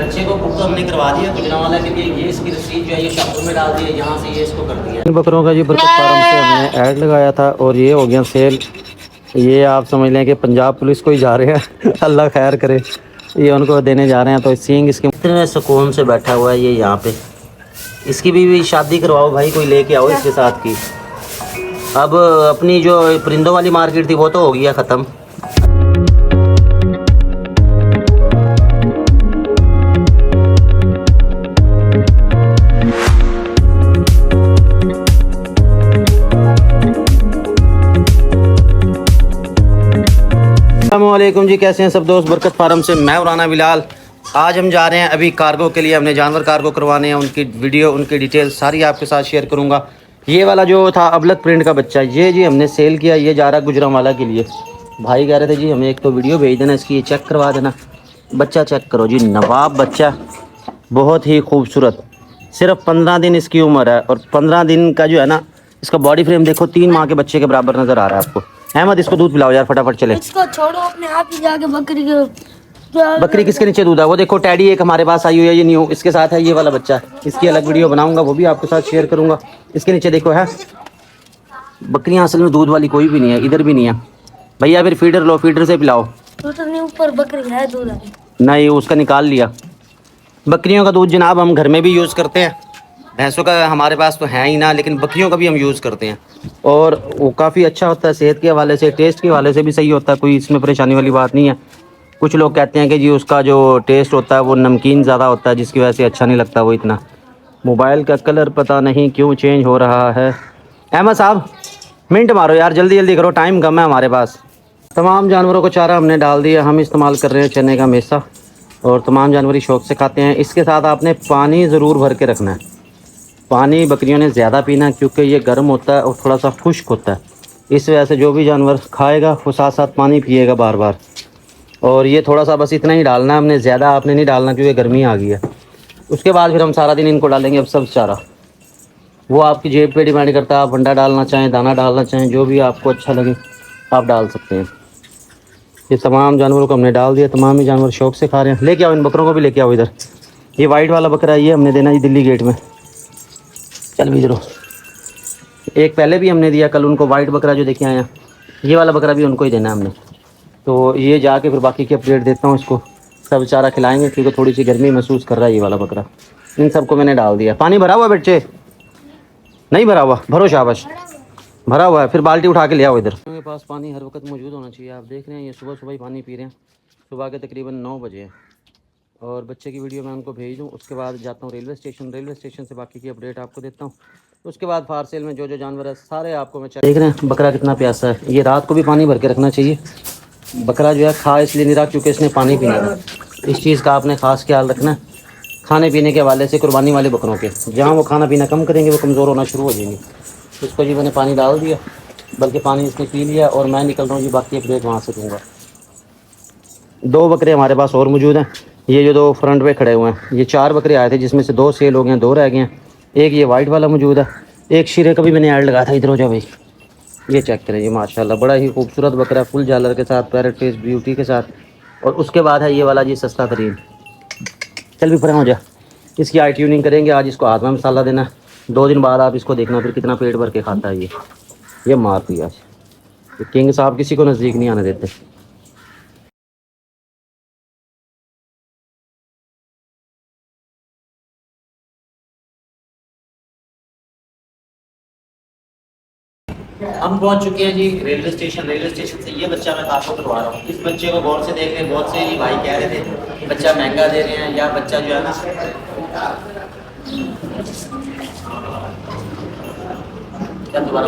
बच्चे को बुक तो हमने करवा दिया गुजरांवाला के लिए। ये इसकी रसीद जो है ये शॉपिंग में डाल दी है, यहाँ से ये इसको कर दिया। इन बकरों का जी बरकत फार्म से हमने ऐड लगाया था और ये हो गया सेल। ये आप समझ लें कि पंजाब पुलिस को ही जा रहे हैं अल्लाह खैर करे, ये उनको देने जा रहे हैं। तो सींग इसके इतने सुकून से बैठा हुआ है ये यहाँ पे। इसकी भी शादी करवाओ भाई, कोई लेके आओ इसके साथ की। अब अपनी जो परिंदों वाली मार्केट थी वो तो हो गया ख़त्म। अस्सलामुअलैकुम जी, कैसे हैं सब दोस्त। बरकत फार्म से मैं राना बिलाल। आज हम जा रहे हैं अभी कार्गो के लिए, हमने जानवर कार्गो करवाने हैं। उनकी वीडियो, उनकी डिटेल सारी आपके साथ शेयर करूंगा। ये वाला जो था अबलक प्रिंट का बच्चा, ये जी हमने सेल किया। ये जा रहा है गुजरांवाला के लिए। भाई कह रहे थे जी हमें एक तो वीडियो भेज देना इसकी, ये चेक करवा देना। बच्चा चेक करो जी, नवाब बच्चा, बहुत ही खूबसूरत। सिर्फ 15 दिन इसकी उम्र है और 15 दिन का जो है ना इसका बॉडी फ्रेम देखो, 3 माह के बच्चे के बराबर नज़र आ रहा है आपको। अहमद इसको दूध पिलाओ यार फटाफट चले। इसको छोड़ो, अपने आप ही जाके बकरी किसके नीचे दूध है वो देखो। टैडी एक हमारे पास आई हुई है, ये न्यू, इसके साथ है ये वाला बच्चा। इसकी अलग वीडियो बनाऊंगा, वो भी आपके साथ शेयर करूंगा। इसके नीचे देखो है बकरियां, असल में दूध वाली कोई भी नहीं है, इधर भी नहीं है भैया। फिर फीडर लो, फीडर से पिलाओ। ऊपर बकरी है, दूध है नहीं, उसका निकाल लिया। बकरियों का दूध जनाब हम घर में भी यूज़ करते हैं। भैंसों का हमारे पास तो है ही ना, लेकिन बकरियों का भी हम यूज़ करते हैं और वो काफ़ी अच्छा होता है। सेहत के हवाले से, टेस्ट के हवाले से भी सही होता है, कोई इसमें परेशानी वाली बात नहीं है। कुछ लोग कहते हैं कि जी उसका जो टेस्ट होता है वो नमकीन ज़्यादा होता है, जिसकी वजह से अच्छा नहीं लगता वो इतना। मोबाइल का कलर पता नहीं क्यों चेंज हो रहा है। अहमद साहब मिनट मारो यार, जल्दी जल्दी करो, टाइम कम है हमारे पास। तमाम जानवरों को चारा हमने डाल दिया। हम इस्तेमाल कर रहे हैं चने का मेसा और तमाम जानवर शौक़ से खाते हैं। इसके साथ आपने पानी ज़रूर भर के रखना है। पानी बकरियों ने ज़्यादा पीना है क्योंकि ये गर्म होता है और थोड़ा सा खुश्क होता है। इस वजह से जो भी जानवर खाएगा वो साथ साथ पानी पिएगा बार बार। और ये थोड़ा सा बस इतना ही डालना है हमने, ज़्यादा आपने नहीं डालना क्योंकि गर्मी आ गई है। उसके बाद फिर हम सारा दिन इनको डालेंगे अब सब चारा। वो आपकी जेब पे डिपेंड करता है, आप अंडा डालना चाहें, दाना डालना चाहें, जो भी आपको अच्छा लगे आप डाल सकते हैं। ये तमाम जानवरों को हमने डाल दिया, तमाम ही जानवर शौक़ से खा रहे हैं। लेके आओ इन बकरों को भी, लेके आओ इधर। ये वाइट वाला बकरा है, ये हमने देना जी दिल्ली गेट में। चल भी जरूर, एक पहले भी हमने दिया कल उनको, वाइट बकरा जो देखे आए हैं। ये वाला बकरा भी उनको ही देना है हमने। तो ये जाके फिर बाकी की अपडेट देता हूँ। इसको सब चारा खिलाएंगे क्योंकि थोड़ी सी गर्मी महसूस कर रहा है ये वाला बकरा। इन सबको मैंने डाल दिया। पानी भरा हुआ बच्चे? नहीं भरा हुआ, भरो शाबाश, भरा हुआ है। फिर बाल्टी उठा के ले आओ इधर। मेरे पास पानी हर वक्त मौजूद होना चाहिए। आप देख रहे हैं ये सुबह सुबह ही पानी पी रहे हैं। सुबह के तकरीबन 9 बजे हैं और बच्चे की वीडियो मैं उनको भेज दूँ। उसके बाद जाता हूँ रेलवे स्टेशन। रेलवे स्टेशन से बाकी की अपडेट आपको देता हूँ। उसके बाद फार सेल में जो जो जानवर है सारे आपको मैं देख रहे हैं। बकरा कितना प्यासा है। ये रात को भी पानी भर के रखना चाहिए। बकरा जो है खा इसलिए नहीं रहा क्योंकि इसने पानी पीना है। इस चीज़ का आपने ख़ास ख्याल रखना है। खाने पीने के हवाले से कुर्बानी वाले बकरों के, जहाँ वो खाना पीना कम करेंगे वो कमज़ोर होना शुरू हो जाएंगे। इसको जी मैंने पानी डाल दिया, बल्कि पानी इसने पी लिया और मैं निकल रहा हूँ जी, बाकी अपडेट वहाँ से दूँगा। 2 बकरे हमारे पास और मौजूद हैं। ये जो 2 फ्रंट पे खड़े हुए हैं, ये 4 बकरे आए थे जिसमें से 2 सेल हो गए हैं, 2 रह गए हैं। एक ये वाइट वाला मौजूद है। एक शीरे का भी मैंने ऐड लगाया था, इधर हो जाओ भाई। ये चेक करें ये माशाल्लाह बड़ा ही खूबसूरत बकरा, फुल झालर के साथ, पैरेट फेस ब्यूटी के साथ। और उसके बाद है ये वाला जी सस्ता तरीन। चल भी परे हो जा। इसकी आई ट्यूनिंग करेंगे आज। इसको हाथ में मसाला देना। 2 दिन बाद आप इसको देखना फिर कितना पेट भर के खाता है ये मार दिया। किंग साहब किसी को नज़दीक नहीं आने देते। हम पहुंच चुके हैं जी रेलवे स्टेशन। रेलवे स्टेशन से ये बच्चा मैं आपको करवा रहा हूँ। इस बच्चे को गौर से देख रहे हैं। बहुत से ये भाई कह रहे थे कि बच्चा महंगा दे रहे हैं या बच्चा जो है ना क्या दोबारा।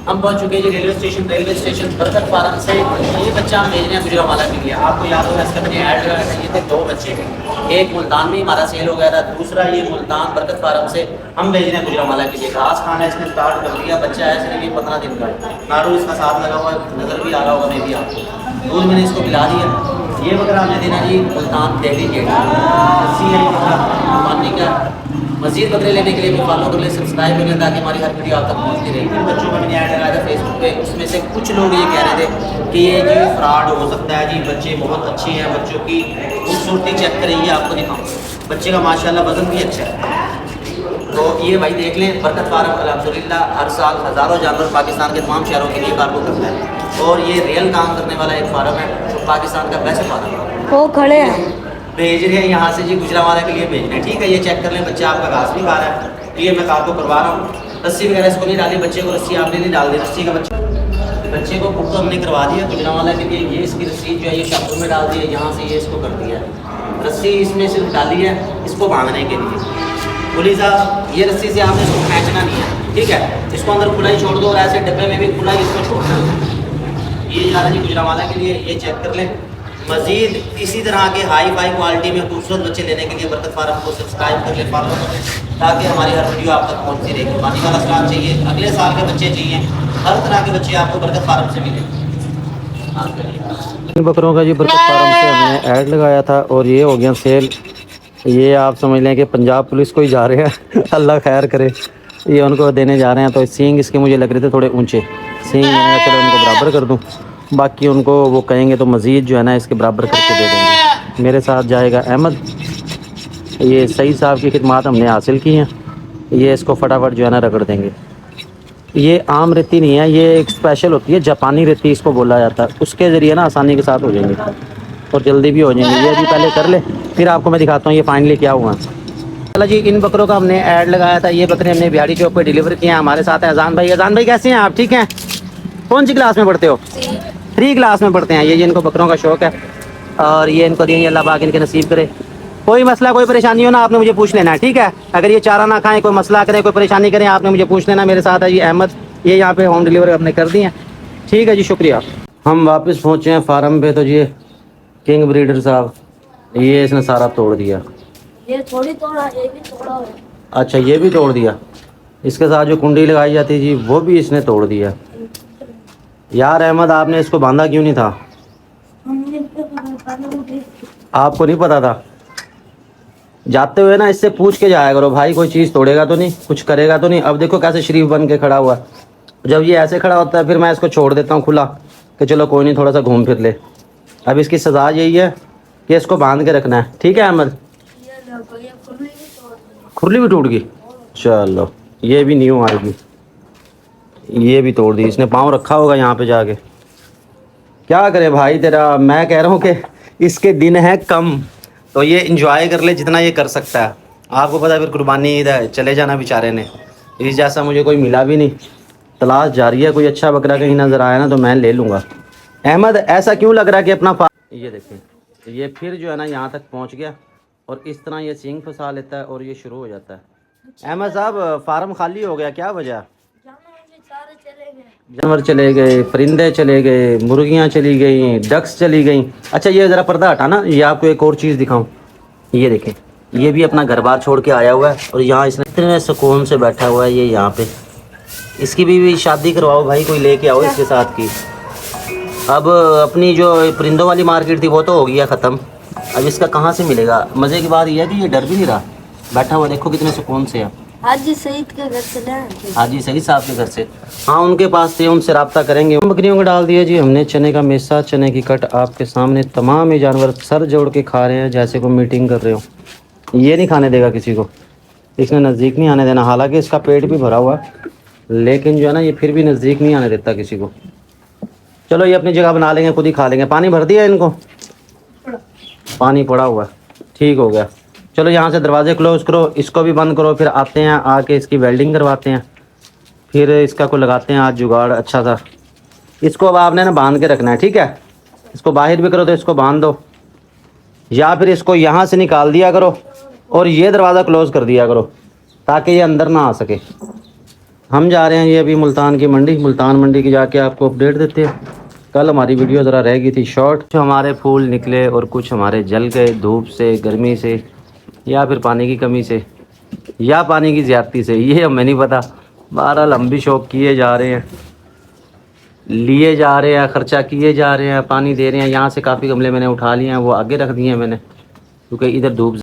हम पहुंच चुके हैं जी रेलवे स्टेशन। रेलवे स्टेशन बरकत फार्म से ये बच्चा हम भेज रहे हैं गुजरांवाला के लिए। आपको याद होगा इसका मैंने ऐड लगाया था। ये थे 2 बच्चे, एक मुल्तान में हमारा सेल हो गया था, दूसरा ये मुल्तान बरकत फार्म से हम भेज रहे हैं गुजरांवाला के लिए। घास खाना इसने स्टार्ट कर दिया। बच्चा है सिर्फ ये 15 दिन का। नारू इसका साथ लगा हुआ नज़र भी आ रहा होगा मैं भी आपको। दूध मैंने इसको पिला दिया। ये बकरा हमने देना जी मुल्तान दिल्ली गेट। पानी का मजीद बकरे लेने के लिए भी फॉलो कर लें, सब्सक्राइब कर लें, ताकि हमारी हर वीडियो आप तक पहुँचती रहेगी। बच्चों का मैंने ऐड लगाया था फेसबुक पे, उसमें से कुछ लोग ये कह रहे थे कि ये जी फ्रॉड हो सकता है जी, बच्चे बहुत अच्छे हैं, बच्चों की खूबसूरती चेक करेंगे, आपको दिखाऊँ, बच्चे का माशाल्लाह वज़न भी अच्छा है। तो ये भाई देख लें, बरकत फार्म अल्हम्दुलिल्लाह हर साल हज़ारों जानवर पाकिस्तान के तमाम शहरों के लिए कार्गो करता है, और ये रियल काम करने वाला एक फार्म है, तो पाकिस्तान का बेस्ट फार्म है। वो खड़े हैं, भेज रहे हैं यहाँ से जी, गुजरावाला के लिए भेज रहे हैं, ठीक है। ये चेक कर लें, बच्चा आपका घास भी खा रहा है, ये मैं कार्गो करवा रहा हूँ। रस्सी वगैरह इसको नहीं डाली, बच्चे को रस्सी आपने नहीं डाल दी, रस्सी का बच्चे को बुक तो हमने करवा दिया गुजरावाला के लिए। ये इसकी रस्सी जो है ये शापुर में डाल दी है, यहाँ से ये इसको कर दिया है, रस्सी इसमें सिर्फ डाली है इसको बांधने के लिए। पुलिस साहब, ये रस्सी से आपने इसको खींचना नहीं है, ठीक है, इसको अंदर खुला ही छोड़ दो, और ऐसे डब्बे में भी खुला ही इसको छोड़ना है। ये जा रहा है जी गुजरावाला के लिए, ये चेक कर लें। मज़ीद इसी तरह के हाई फाई क्वालिटी में खूबसूरत बच्चे लेने के लिए बरकत फार्म को सब्सक्राइब कर लें, फॉलो कर लें, ताकि हमारी हर वीडियो आप तक पहुँचती रहेगी। पानी वाला सलाम चाहिए, अगले साल के बच्चे चाहिए, हर तरह के बच्चे आपको बरकत फार्म से मिलेंगे। बकरों का जी बरकत फार्म से हमने ऐड लगाया था, और ये हो गया सेल। ये आप समझ लें कि पंजाब पुलिस को ही जा रहे हैं अल्लाह खैर करे, ये उनको देने जा रहे हैं। तो सींग इसके मुझे लग रहे थे थोड़े ऊंचे सींग, मैंने कहा चलो उनको बराबर कर दूं, बाकी उनको वो कहेंगे तो मज़ीद जो है ना इसके बराबर करके दे देंगे। मेरे साथ जाएगा अहमद, ये सही साहब की खिदमत हमने हासिल की हैं, ये इसको फटाफट जो है ना रगड़ देंगे। ये आम रेती नहीं है, ये एक स्पेशल होती है, जापानी रेती इसको बोला जाता है, उसके ज़रिए ना आसानी के साथ हो जाएंगे और जल्दी भी हो जाएंगे। ये भी पहले कर ले, फिर आपको मैं दिखाता हूँ ये फाइनली क्या हुआ। चलो जी, इन बकरों का हमने ऐड लगाया था, ये बकरे हमने बिहाड़ी चौक पे डिलीवर किए हैं। हमारे साथ है अजान भाई। अजान भाई कैसे हैं आप, ठीक हैं? कौन सी क्लास में पढ़ते हो? 3 क्लास में पढ़ते हैं। ये जिनको बकरों का शौक़ है, और ये इनको दिए, अल्लाह पाक इनके नसीब करे। कोई मसला कोई परेशानी हो ना, आपने मुझे पूछ लेना है, ठीक है? अगर ये चारा ना खाएं, कोई मसला करें, कोई परेशानी करें, आपने मुझे पूछ लेना। मेरे साथ है ये अहमद, ये यहाँ पे होम डिलीवरी आपने कर दी है, ठीक है जी, शुक्रिया। हम वापस पहुँचे हैं फार्म पे, तो ये किंग ब्रीडर साहब, ये इसने सारा तोड़ दिया। ये थोड़ी तोड़ा, ये भी तोड़ा है। अच्छा, ये भी तोड़ दिया। इसके साथ जो कुंडी लगाई जाती जी वो भी इसने तोड़ दिया। यार अहमद, आपने इसको बांधा क्यों नहीं था? आपको नहीं पता था? जाते हुए ना इससे पूछ के जाया करो भाई, कोई चीज़ तोड़ेगा तो नहीं, कुछ करेगा तो नहीं। अब देखो कैसे शरीफ बन के खड़ा हुआ। जब ये ऐसे खड़ा होता है फिर मैं इसको छोड़ देता हूँ खुला कि चलो कोई नहीं, थोड़ा सा घूम फिर ले। अब इसकी सज़ा यही है कि इसको बांध के रखना है, ठीक है अहमद? खुरली भी टूट गई, चलो ये भी न्यू आएगी। ये भी तोड़ दी इसने, पाँव रखा होगा यहाँ पे जाके। क्या करे भाई तेरा, मैं कह रहा हूँ कि इसके दिन हैं कम, तो ये इंजॉय कर ले जितना ये कर सकता है। आपको पता है फिर कुर्बानी ईद है, चले जाना बेचारे ने। इस जैसा मुझे कोई मिला भी नहीं, तलाश जारी है। कोई अच्छा बकरा कहीं नज़र आया ना तो मैं ले लूँगा। अहमद, ऐसा क्यों लग रहा है कि अपना ये देखें, ये फिर जो है ना यहाँ तक पहुँच गया, और इस तरह ये सींग फंसा लेता है और ये शुरू हो जाता है। अहमद साहब, फार्म खाली हो गया, क्या वजह? जानवर चले गए, परिंदे चले गए, मुर्गियाँ चली गई, डक्स चली गई। अच्छा ये ज़रा पर्दा हटाना, ये आपको एक और चीज़ दिखाऊं। ये देखें, ये भी अपना घर बार छोड़ के आया हुआ है, और यहाँ इसने इतने सुकून से बैठा हुआ है ये यहाँ पे। इसकी भी शादी करवाओ भाई, कोई लेके आओ इसके साथ की। अब अपनी जो परिंदों वाली मार्केट थी वो तो हो गया ख़त्म, अब इसका कहाँ से मिलेगा? मज़े की बात यह है कि ये डर भी नहीं रहा, बैठा हुआ देखो कितने सुकून से है। हाजी सईद के घर से लाए। हाजी सईद साहब के घर से, हाँ उनके पास थे, उनसे रब्ता करेंगे। बकरियों को डाल दिया जी हमने चने का मेसा, चने की कट आपके सामने। तमाम ये जानवर सर जोड़ के खा रहे हैं जैसे को मीटिंग कर रहे हो। ये नहीं खाने देगा किसी को, इसने नज़दीक नहीं आने देना। हालांकि इसका पेट भी भरा हुआ है, लेकिन जो है ना ये फिर भी नज़दीक नहीं आने देता किसी को। चलो ये अपनी जगह बना लेंगे, खुद ही खा लेंगे। पानी भर दिया इनको? पानी पड़ा हुआ, ठीक हो गया। चलो यहाँ से दरवाजे क्लोज़ करो, इसको भी बंद करो, फिर आते हैं आके इसकी वेल्डिंग करवाते हैं, फिर इसका को लगाते हैं आज जुगाड़ अच्छा सा। इसको अब आपने ना बांध के रखना है, ठीक है? इसको बाहर भी करो तो इसको बांध दो, या फिर इसको यहाँ से निकाल दिया करो और ये दरवाज़ा क्लोज़ कर दिया करो ताकि ये अंदर ना आ सके। हम जा रहे हैं ये अभी मुल्तान की मंडी, मुल्तान मंडी की जाके आपको अपडेट देते हैं। कल हमारी वीडियो ज़रा रह गई थी शॉर्ट, कुछ हमारे फूल निकले और कुछ हमारे जल गए धूप से, गर्मी से, या फिर पानी की कमी से, या पानी की ज़्यादती से, ये हमें नहीं पता। बहरहाल हम भी शौक किए जा रहे हैं, लिए जा रहे हैं, ख़र्चा किए जा रहे हैं, पानी दे रहे हैं। यहाँ से काफ़ी गमले मैंने उठा लिए हैं, वो आगे रख दिए हैं मैंने, क्योंकि इधर धूप